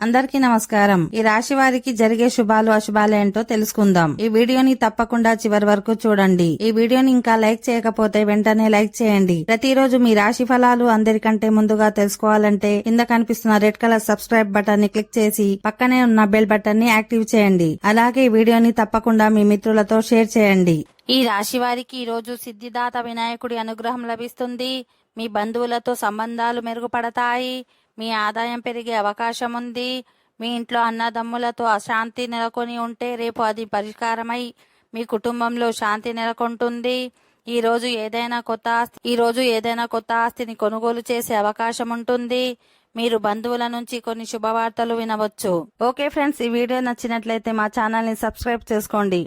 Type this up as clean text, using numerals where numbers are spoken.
అందరికీ నమస్కారం. ఈ రాశి వారికి జరిగే శుభాలు అశుభాలు ఏంటో తెలుసుకుందాం. ఈ వీడియోని తప్పకుండా చివరి వరకు చూడండి. ఈ వీడియోని ఇంకా లైక్ చేయకపోతే వెంటనే లైక్ చేయండి. ప్రతిరోజు మీ రాశి ఫలాలు అందరికంటే ముందుగా తెలుసుకోవాలంటే కింద కనిపిస్తున్న రెడ్ కలర్ సబ్స్క్రైబ్ బటన్ ని క్లిక్ చేసి పక్కనే ఉన్న బెల్ బటన్ ని యాక్టివ్ చేయండి. అలాగే ఈ వీడియోని తప్పకుండా మీ మిత్రులతో షేర్ చేయండి. ఈ రాశి వారికి ఈ రోజు సిద్ధిదాత వినాయకుడి అనుగ్రహం లభిస్తుంది. మీ బంధువులతో సంబంధాలు మెరుగుపడతాయి. మీ ఆదాయం పెరిగే అవకాశం ఉంది. మీ ఇంట్లో అన్నదమ్ములతో అశాంతి నెలకొని ఉంటే రేపు అది పరిష్కారమై మీ కుటుంబంలో శాంతి నెలకొంటుంది. ఈ రోజు ఏదైనా కొత్త ఆస్తిని కొనుగోలు చేసే అవకాశం ఉంటుంది. మీరు బంధువుల నుంచి కొన్ని శుభవార్తలు వినవచ్చు. ఓకే ఫ్రెండ్స్, ఈ వీడియో నచ్చినట్లయితే మా ఛానల్ ని సబ్స్క్రైబ్ చేసుకోండి.